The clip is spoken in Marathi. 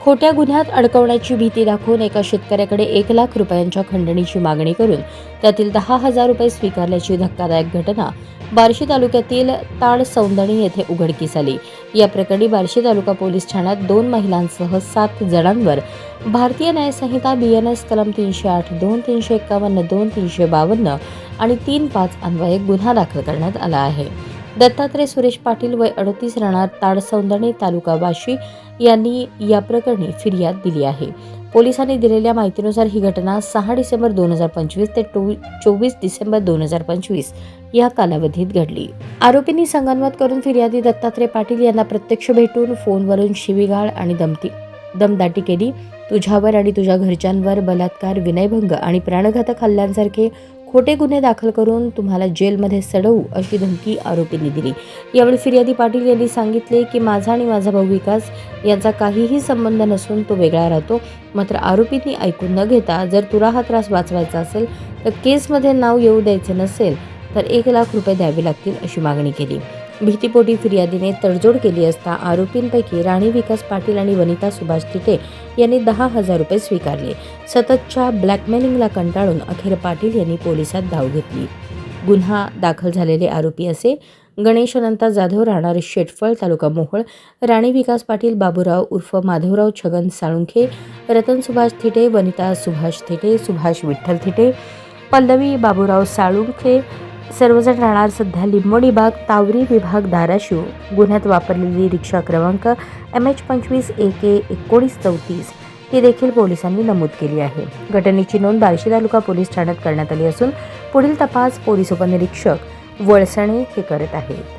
खोट्या गुन्ह्यात अडकवण्याची भीती दाखवून एका शेतकऱ्याकडे 1 लाख रुपयांच्या खंडणीची मागणी करून त्यातील 10,000 रुपये स्वीकारल्याची धक्कादायक घटना बार्शी तालुक्यातील ताडसौंदणी येथे उघडकीस आली। या प्रकरणी बार्शी तालुका पोलीस ठाण्यात 2 महिलांसह 7 जणांवर भारतीय न्याय संहिता BNS कलम 308(2), 351(2), 352 आणि 35 अन्वये गुन्हा दाखल करण्यात आला आहे। दत्तात्रय सुरेश पाटील वय 38 राहणार ताडसौंदणी तालुका बार्शी यांनी या प्रकरणी फिर्याद दिली आहे। पोलिसांनी दिलेल्या माहितीनुसार ही घटना 6 डिसेंबर 2025 ते 24 डिसेंबर 2025 या कालावधीत घडली। आरोपींनी संगनमत करून फिर्यादी दत्तात्रय पाटील यांना प्रत्यक्ष भेटून फोनवरून शिवीगाळ आणि दमदाटी केली। तुझ्यावर आणि तुझ्या घरच्यांवर बलात्कार, विनयभंग आणि प्राणघातक हल्ल्यांसारखे खोटे गुन्हे दाखल करून तुम्हाला जेलमध्ये सडवू अशी धमकी आरोपींनी दिली। यावेळी फिर्यादी पाटील यांनी सांगितले की माझा आणि माझा भाऊ विकास यांचा काहीही संबंध नसून तो वेगळा राहतो। मात्र आरोपींनी ऐकून न घेता जर तुला हा त्रास वाचवायचा असेल तर केसमध्ये नाव येऊ द्यायचे नसेल तर 1 लाख रुपये द्यावे लागतील अशी मागणी केली। भीतीपोटी फिर्यादीने तडजोड केली असता आरोपींपैकी राणी विकास पाटील आणि वनिता सुभाष थिटे यांनी 10,000 रुपये स्वीकारले। सततच्या ब्लॅकमेलिंगला कंटाळून अखेर पाटील यांनी पोलिसात धाव घेतली। गुन्हा दाखल झालेले आरोपी असे गणेश अनंत जाधव राहणार शेटफळ तालुका मोहोळ, राणी विकास पाटील बाबूराव उर्फ माधवराव छगन साळुंखे, रतन सुभाष थिटे, वनिता सुभाष थिटे, सुभाष विठ्ठल थिटे, पल्लवी बाबूराव साळुंखे, सर्वजण राहणार सध्या लिंबोणी बाग, तावरी विभाग, धाराशिव। गुन्ह्यात वापरलेली रिक्षा क्रमांक MH25 AK 1934 ही देखील पोलिसांनी नमूद केली आहे। घटनेची नोंद बार्शी तालुका पोलीस ठाण्यात करण्यात आली असून पुढील तपास पोलीस उपनिरीक्षक वळसणे हे करत आहेत।